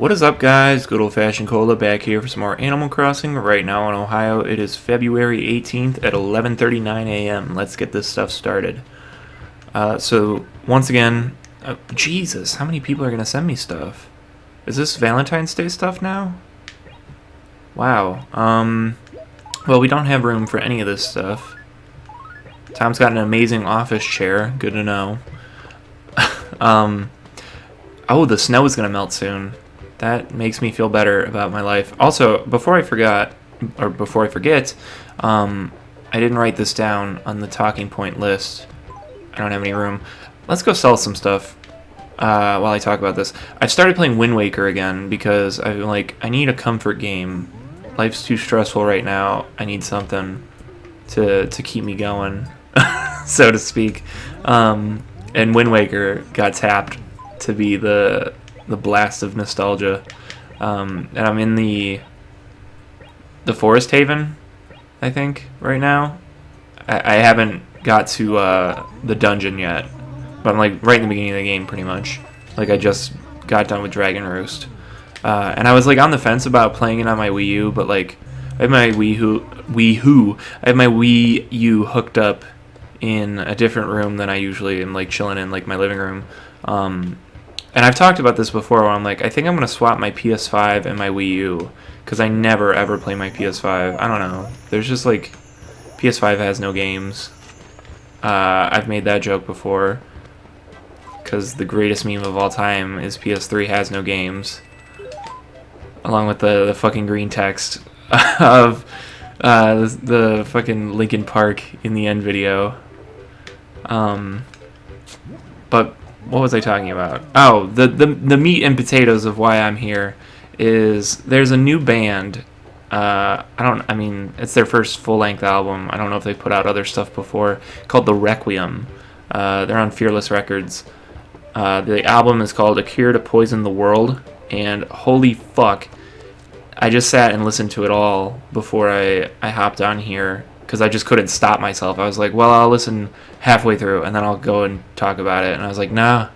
What is up, guys? Good old-fashioned Cola back here for some more Animal Crossing. Right now in Ohio, it is February 18th at 11:39 a.m. Let's get this stuff started. So, once again, Jesus, how many people are going to send me stuff? Is this Valentine's Day stuff now? Wow. Well, we don't have room for any of this stuff. Tom's got an amazing office chair. Good to know. Oh, the snow is going to melt soon. That makes me feel better about my life. Also, before I forget, I didn't write this down on the talking point list. I don't have any room. Let's go sell some stuff while I talk about this. I've started playing Wind Waker again because I need a comfort game. Life's too stressful right now. I need something to keep me going, so to speak. And Wind Waker got tapped to be the blast of nostalgia, and I'm in the Forest Haven, I think, right now. I haven't got to the dungeon yet, but I'm like right in the beginning of the game, pretty much. Like I just got done with Dragon Roost, and I was like on the fence about playing it on my Wii U, but like I have my I have my Wii U hooked up in a different room than I usually am, like chilling in, like my living room. And I've talked about this before where I'm like, I think I'm going to swap my PS5 and my Wii U because I never ever play my PS5. I don't know. There's just like, PS5 has no games. I've made that joke before because the greatest meme of all time is PS3 has no games. Along with the fucking green text of the fucking Linkin Park in the end video. But what was I talking about? Oh, the meat and potatoes of why I'm here is there's a new band. It's their first full-length album. I don't know if they put out other stuff before, called The Requiem. They're on Fearless Records. The album is called A Cure to Poison the World, and holy fuck, I just sat and listened to it all before I hopped on here, because I just couldn't stop myself. I was like, well, I'll listen halfway through, and then I'll go and talk about it. And I was like, nah,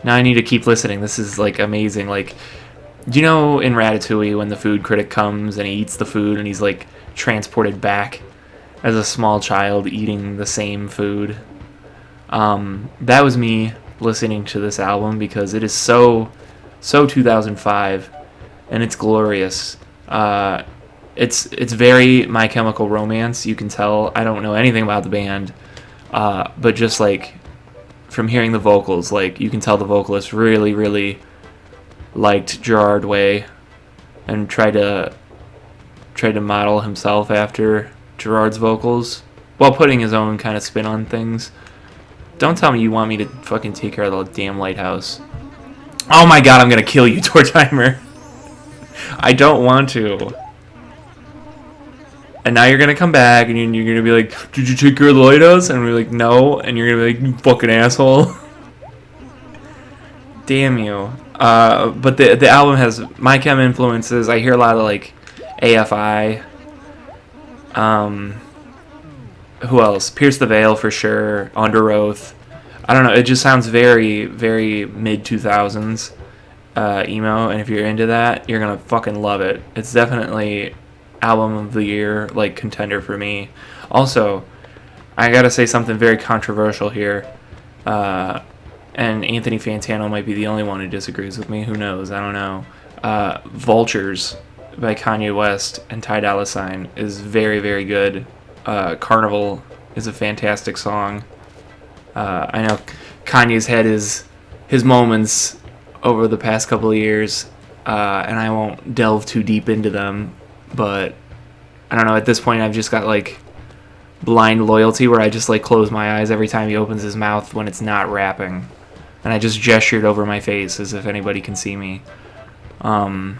I need to keep listening. This is, like, amazing. Like, do you know in Ratatouille when the food critic comes and he eats the food and he's, like, transported back as a small child eating the same food? That was me listening to this album because it is so 2005, and it's glorious. It's very My Chemical Romance. You can tell I don't know anything about the band, but just like from hearing the vocals, like you can tell the vocalist really, really liked Gerard Way and tried to model himself after Gerard's vocals while putting his own kind of spin on things. Don't tell me you want me to fucking take care of the damn lighthouse. Oh my god, I'm gonna kill you, Tour Timer. I don't want to. And now you're going to come back and you're going to be like, did you take care of the lighthouse? And we're like, no. And you're going to be like, you fucking asshole. Damn you. But the album has My Chem influences. I hear a lot of like AFI. Who else? Pierce the Veil for sure. Under Oath. I don't know. It just sounds very, very mid-2000s emo. And if you're into that, you're going to fucking love it. It's definitely album of the year, like, contender for me. Also, I gotta say something very controversial here, and Anthony Fantano might be the only one who disagrees with me. Who knows? I don't know. Vultures by Kanye West and Ty Dolla $ign is very, very good. Carnival is a fantastic song. I know Kanye's had his moments over the past couple of years, and I won't delve too deep into them. But I don't know, at this point I've just got like blind loyalty where I just like close my eyes every time he opens his mouth when it's not rapping, and I just gestured over my face as if anybody can see me. I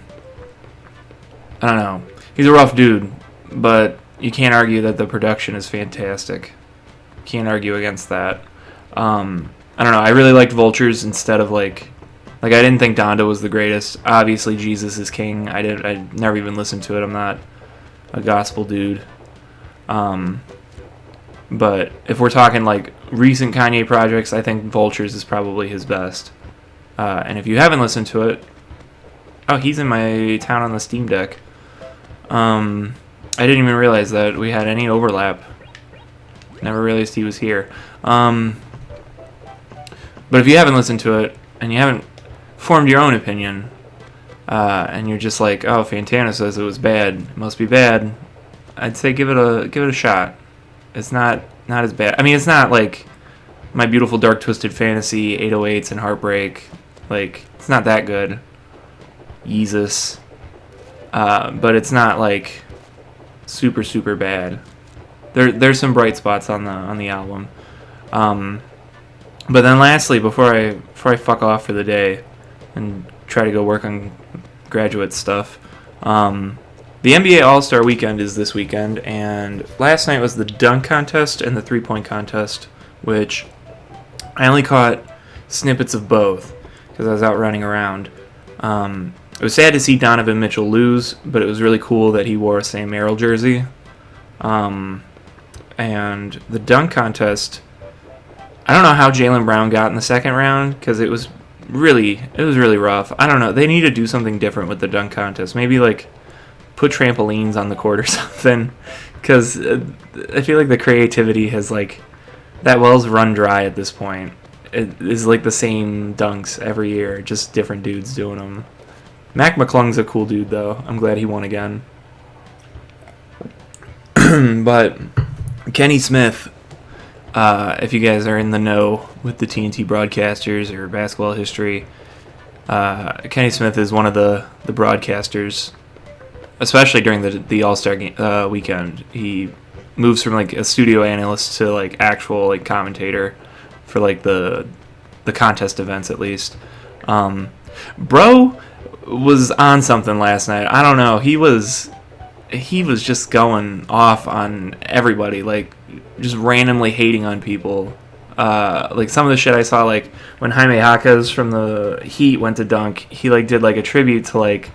don't know, he's a rough dude, but you can't argue that the production is fantastic. Can't argue against that. I don't know, I really liked Vultures instead of like I didn't think Donda was the greatest. Obviously, Jesus is King. I never even listened to it. I'm not a gospel dude. But if we're talking like recent Kanye projects, I think Vultures is probably his best. And if you haven't listened to it, Oh, he's in my town on the Steam Deck. I didn't even realize that we had any overlap. Never realized he was here. But if you haven't listened to it, and you haven't formed your own opinion, and you're just like, oh, Fantana says it was bad, it must be bad, I'd say give it a shot. It's not as bad. I mean, it's not like My Beautiful Dark Twisted Fantasy, 808s, and Heartbreak. Like, it's not that good. Yeezus. But it's not like super, super bad. There's some bright spots on the album. But then lastly, before I fuck off for the day and try to go work on graduate stuff, the NBA All-Star Weekend is this weekend, and last night was the dunk contest and the three-point contest, which I only caught snippets of both because I was out running around. It was sad to see Donovan Mitchell lose, but it was really cool that he wore a Sam Merrill jersey. And the dunk contest, I don't know how Jaylen Brown got in the second round because it was really rough. I don't know. They need to do something different with the dunk contest. Maybe like put trampolines on the court or something, because I feel like the creativity has like that well's run dry at this point. It is like the same dunks every year, just different dudes doing them. Mac McClung's a cool dude though. I'm glad he won again. But Kenny Smith, if you guys are in the know with the TNT broadcasters or basketball history, Kenny Smith is one of the broadcasters, especially during the All-Star weekend. He moves from like a studio analyst to like actual like commentator for like the contest events at least. Bro was on something last night. I don't know. He was just going off on everybody, like just randomly hating on people. Like some of the shit I saw, like when Jaime Jaquez from the Heat went to dunk, he like did like a tribute to like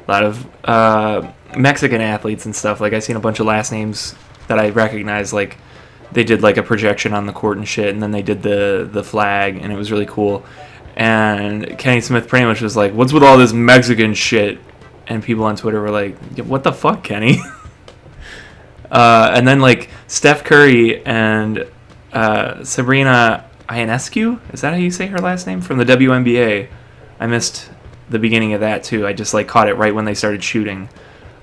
a lot of Mexican athletes and stuff. Like I seen a bunch of last names that I recognize. Like they did like a projection on the court and shit, and then they did the flag, and it was really cool. And Kenny Smith pretty much was like, "What's with all this Mexican shit?" And people on Twitter were like, "What the fuck, Kenny?" And then like Steph Curry and Sabrina Ionescu, is that how you say her last name, from the WNBA? I missed the beginning of that too. I just like caught it right when they started shooting,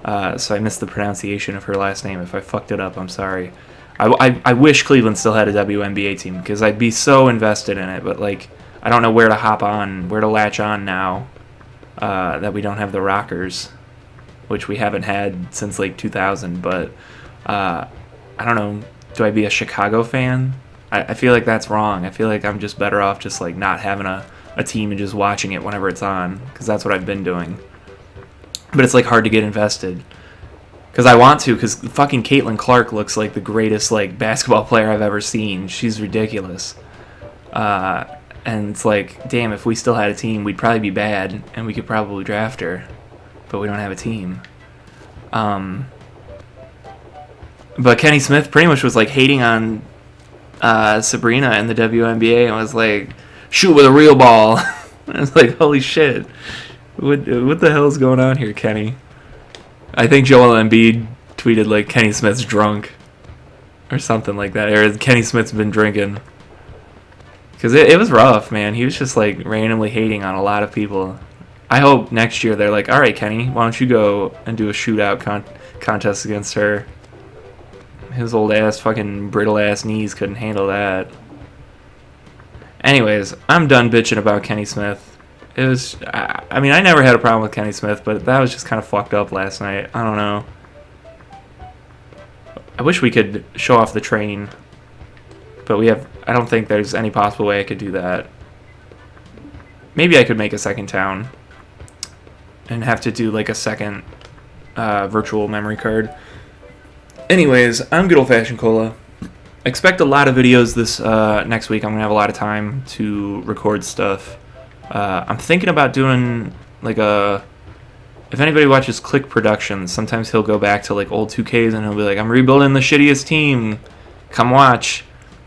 so I missed the pronunciation of her last name. If I fucked it up, I'm sorry. I wish Cleveland still had a WNBA team because I'd be so invested in it, but like I don't know where to hop on, where to latch on now that we don't have the Rockers, which we haven't had since like 2000. But I don't know. Do I be a Chicago fan? I feel like that's wrong. I feel like I'm just better off just like not having a team and just watching it whenever it's on, because that's what I've been doing. But it's like hard to get invested because I want to, because fucking Caitlin Clark looks like the greatest like basketball player I've ever seen. She's ridiculous. And it's like, damn, if we still had a team, we'd probably be bad, and we could probably draft her, but we don't have a team. But Kenny Smith pretty much was like hating on Sabrina in the WNBA, and was like, shoot with a real ball. I was like, holy shit, what the hell is going on here, Kenny? I think Joel Embiid tweeted like Kenny Smith's drunk or something like that, or Kenny Smith's been drinking. Because it was rough, man. He was just, like, randomly hating on a lot of people. I hope next year they're like, all right, Kenny, why don't you go and do a shootout contest against her? His old-ass, fucking brittle-ass knees couldn't handle that. Anyways, I'm done bitching about Kenny Smith. It was... I mean, I never had a problem with Kenny Smith, but that was just kind of fucked up last night. I don't know. I wish we could show off the train. But I don't think there's any possible way I could do that. Maybe I could make a second town and have to do like a second virtual memory card. Anyways, I'm Good Old Fashioned Cola. Expect a lot of videos this next week. I'm going to have a lot of time to record stuff. I'm thinking about doing like if anybody watches Click Productions, sometimes he'll go back to like old 2Ks and he'll be like, I'm rebuilding the shittiest team. Come watch.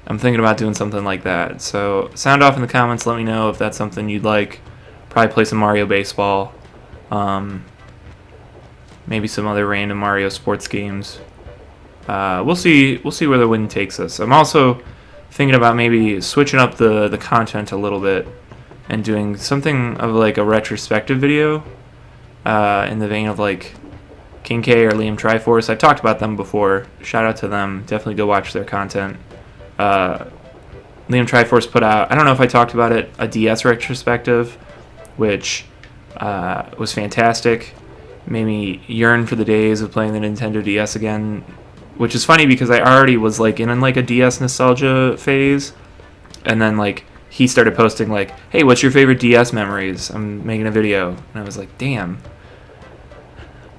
I'm thinking about doing something like that. So sound off in the comments. Let me know if that's something you'd like. Probably play some Mario Baseball. Maybe some other random Mario sports games. We'll see where the wind takes us. I'm also thinking about maybe switching up the content a little bit and doing something of like a retrospective video in the vein of like King K or Liam Triforce. I've talked about them before. Shout out to them. Definitely go watch their content. Liam Triforce put out, I don't know if I talked about it, a DS retrospective, which was fantastic. Made me yearn for the days of playing the Nintendo DS again, which is funny because I already was like in like a DS nostalgia phase, and then like he started posting like, hey, what's your favorite DS memories? I'm making a video. And I was like, damn,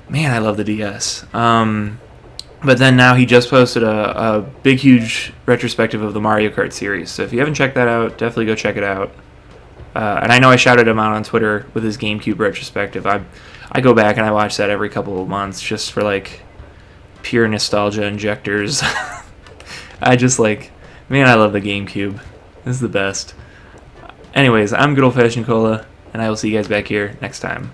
man, I love the DS. But then now he just posted a big, huge retrospective of the Mario Kart series. So if you haven't checked that out, definitely go check it out. And I know I shouted him out on Twitter with his GameCube retrospective. I go back and I watch that every couple of months just for like pure nostalgia injectors. I just like, man, I love the GameCube. This is the best. Anyways, I'm Good Old Fashioned Cola, and I will see you guys back here next time.